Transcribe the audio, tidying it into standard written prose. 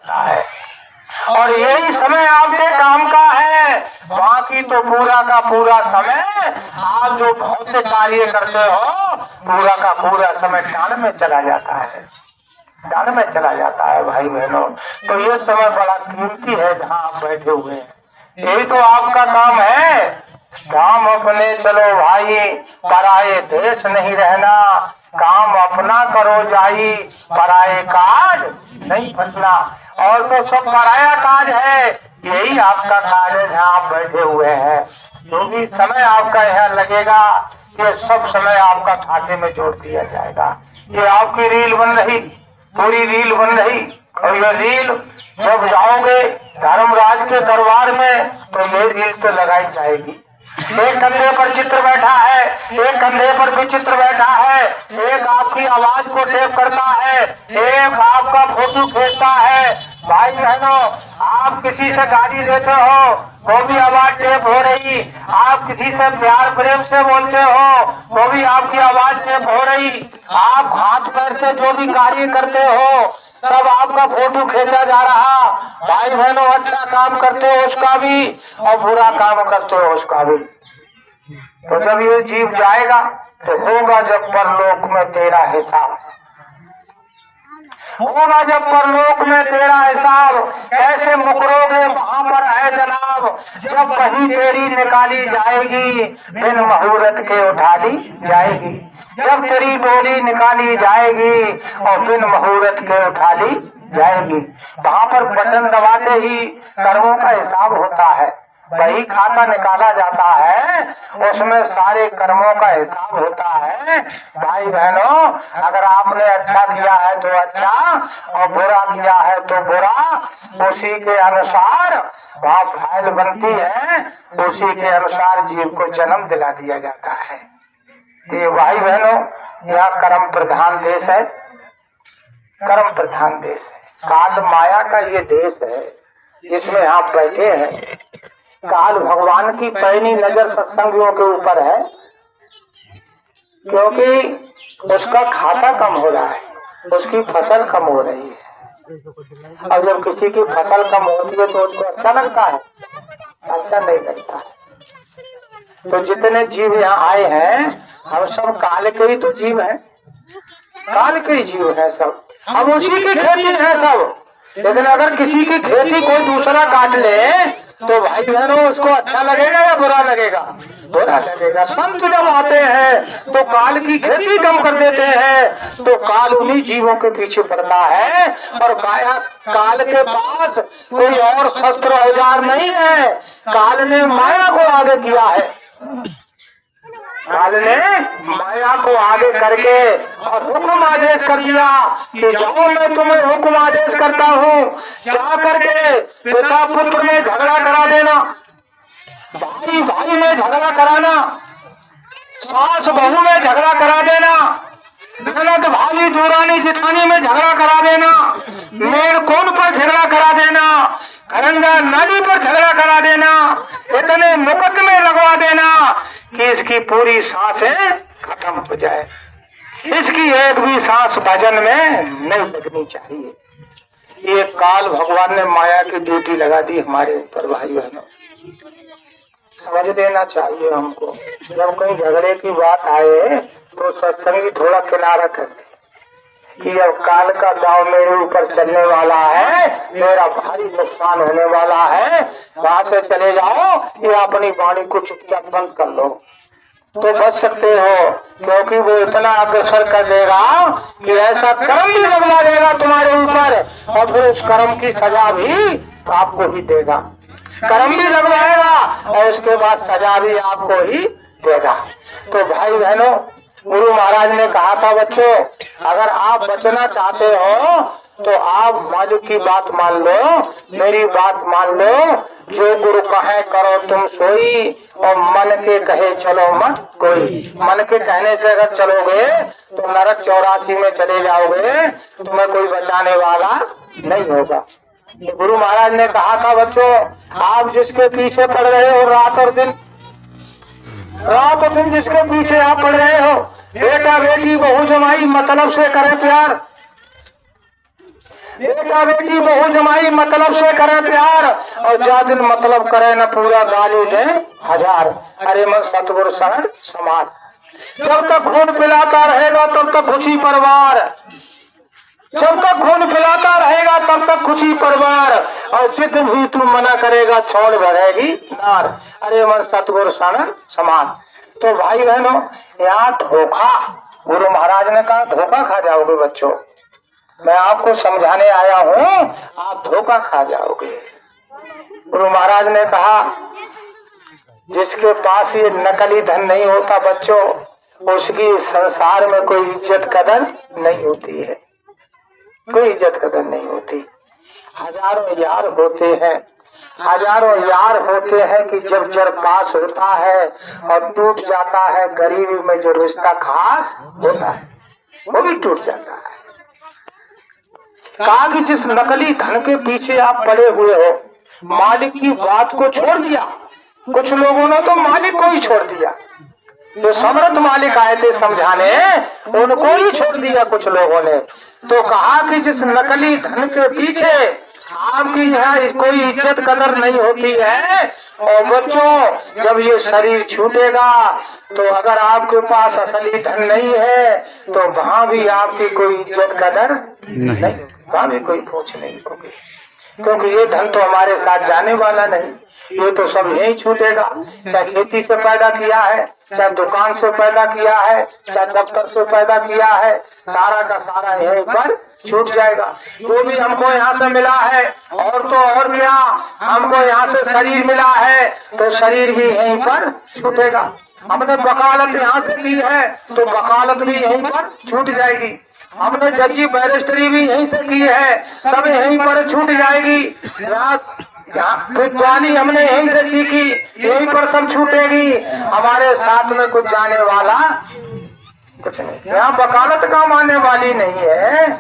है और यही समय आपके काम का है। बाकी तो पूरा का पूरा समय आप जो भौतिक कार्य करते हो पूरा का पूरा समय डाल में चला जाता है, डाल में चला जाता है भाई बहनों। तो ये समय बड़ा कीमती है जहाँ आप बैठे हुए हैं। यही तो आपका काम है। काम अपने चलो भाई, पराये देश नहीं रहना। काम अपना करो जाई, पराये काज नहीं फंसना। और तो सब पराया काज है, यही आपका काज है जहाँ आप बैठे हुए हैं। जो भी समय आपका यहाँ लगेगा ये सब समय आपका खाते में जोड़ दिया जाएगा। ये आपकी रील बन रही, पूरी रील बन रही। और ये रील जब जाओगे धर्मराज के दरबार में तो ये रील तो लगाई जाएगी। एक कंधे पर चित्र बैठा है, एक कंधे पर भी चित्र बैठा है, एक आपकी आवाज को टेप करता है, एक आपका फोटो खींचता है। भाई बहनों, आप किसी से गाली देते हो वो भी आवाज टेप हो रही, आप किसी से प्यार प्रेम से बोलते हो वो भी आपकी आवाज टेप हो रही, आप हाथ पैर से जो भी कार्य करते हो सब आपका फोटो खींचा जा रहा। भाई बहनों, अच्छा काम करते हो उसका भी और बुरा काम करते हो उसका भी। तो जब ये जीव जाएगा तो होगा जब परलोक में तेरा हिसाब, होगा जब परलोक में तेरा हिसाब। कैसे मुकरोगे वहाँ पर है जनाब, जब वही तेरी निकाली जाएगी, बिन मुहूर्त के उठा ली जाएगी। जब तेरी बोली निकाली जाएगी और बिन मुहूर्त के उठा ली जाएगी। वहाँ पर बटन दबाते ही कर्मों का हिसाब होता है, वही खाता निकाला जाता है, उसमें सारे कर्मों का हिसाब होता है। भाई बहनों, अगर आपने अच्छा किया है तो अच्छा और बुरा किया है तो बुरा, उसी के अनुसार वहाँ फाइल बनती है, उसी के अनुसार जीव को जन्म दिला दिया जाता है। ये भाई बहनों, यह कर्म प्रधान देश है, कर्म प्रधान देश है। काल माया का ये देश है जिसमें आप बैठे हैं। काल भगवान की पैनी नजर सत्संगियों के ऊपर है, क्योंकि उसका खाता कम हो रहा है, उसकी फसल कम हो रही है। और जब किसी की फसल कम होती है तो उसको अच्छा लगता है? अच्छा नहीं लगता है। तो जितने जीव यहाँ आए हैं हम सब काल के ही तो जीव हैं, काल के ही जीव है सब। हम उसी की खेती है सब। लेकिन अगर किसी की खेती कोई दूसरा काट ले तो भाई बहनों उसको अच्छा लगेगा या बुरा लगेगा? बुरा लगेगा। संत जब आते हैं तो काल की खेती कम कर देते हैं, तो काल उन्हीं जीवों के पीछे पड़ता है। और काल के पास कोई और शस्त्र औजार नहीं है, काल ने माया को आगे किया है। काल ने माया को आगे करके और हुक्म आदेश कर दिया कि जाओ मैं तुम्हें हुक्म आदेश करता हूँ, जा करके पिता पुत्र में झगड़ा करा देना, भाई भाई में झगड़ा कराना, सास बहू में झगड़ा करा देना, ननद भाभी दूरानी जिठानी में झगड़ा करा देना, मेड़ कोन पर झगड़ा करा देना, गंगा नदी पर झगड़ा करा देना, इतने मुकदमे लगवा देना कि इसकी पूरी सांसें खत्म हो जाए, इसकी एक भी सांस भजन में नहीं लगनी चाहिए। ये काल भगवान ने माया की ड्यूटी लगा दी हमारे ऊपर। भाई बहनों, समझ लेना चाहिए हमको। जब कहीं झगड़े की बात आए तो सत्संगी थोड़ा किनारा करते कि अब काल का दाव मेरे ऊपर चलने वाला है, मेरा भारी नुकसान होने वाला है, वहां से चले जाओ या अपनी वाणी को चुपचाप बंद कर लो तो बच सकते हो। क्योंकि वो इतना अग्रसर कर देगा कि ऐसा कर्म भी लगवा देगा तुम्हारे ऊपर और फिर उस कर्म की सजा भी आपको ही देगा। कर्म भी लगवाएगा और उसके बाद सजा भी आपको ही देगा। तो भाई बहनों, गुरु महाराज ने कहा था बच्चों, अगर आप बचना चाहते हो तो आप मालिक की बात मान लो, मेरी बात मान लो। जो गुरु कहे करो तुम सोई और मन के कहे चलो मत कोई। मन के कहने से अगर चलोगे तो नरक 84 में चले जाओगे, तुम्हें कोई बचाने वाला नहीं होगा। गुरु महाराज ने कहा था बच्चों, आप जिसके पीछे पड़ रहे हो रात और दिन, रात और दिन जिसके पीछे आप पड़ रहे हो, बेटा बेटी बहू जमाई मतलब से करें प्यार, बेटा बेटी बहू जमाई मतलब से करे प्यार, और जा दिन मतलब करे न पूरा गाली दे हजार। अरे मन सतगुरु शरण समाज। जब तक खून पिलाता रहेगा तब तक खुशी परिवार, जब तक खून पिलाता रहेगा तब तक खुशी परिवार, और जिद भी तू मना करेगा छोड़ भरेगी नार। अरे मन सतगुरु शरण समाज। तो भाई बहनों, यहाँ धोखा, गुरु महाराज ने कहा धोखा खा जाओगे बच्चों। मैं आपको समझाने आया हूँ, आप धोखा खा जाओगे। गुरु महाराज ने कहा जिसके पास ये नकली धन नहीं होता बच्चों, उसकी संसार में कोई इज्जत कदर नहीं होती है, कोई इज्जत कदर नहीं होती। हजारों यार होते हैं, हजारों यार होते हैं कि जब जर पास होता है और टूट जाता है, गरीबी में जो रिश्ता खास होता है वो भी टूट जाता है। कहा कि जिस नकली धन के पीछे आप पड़े हुए हो, मालिक की बात को छोड़ दिया। कुछ लोगों ने तो मालिक को ही छोड़ दिया, जो समर्थ मालिक आए थे समझाने उनको ही छोड़ दिया कुछ लोगों ने। तो कहा कि जिस नकली धन के पीछे आपकी यहाँ कोई इज्जत कदर नहीं होती है। और बच्चों, जब ये शरीर छूटेगा तो अगर आपके पास असली धन नहीं है तो वहाँ भी आपकी कोई इज्जत कदर नहीं, वहाँ भी कोई पूछ नहीं होगी, क्योंकि ये धन तो हमारे साथ जाने वाला नहीं, ये तो सब यही छूटेगा। चाहे खेती से पैदा किया है, चाहे दुकान से पैदा किया है, चाहे दफ्तर से पैदा किया है, सारा का सारा यहीं पर छूट जाएगा। जो भी हमको यहाँ से मिला है, और तो और क्या, हमको यहाँ से शरीर मिला है तो शरीर भी यहीं पर छूटेगा। हमने वकालत यहाँ से की है तो वकालत भी यहीं पर छूट जाएगी। हमने जजी बैरिस्टरी भी यहीं से की है, सब यहीं पर छूट जाएगी। विद्वानी हमने यहीं से सीखी, यहीं पर सब छूटेगी। हमारे साथ में कुछ जाने वाला कुछ नहीं, यहाँ वकालत काम आने वाली नहीं है।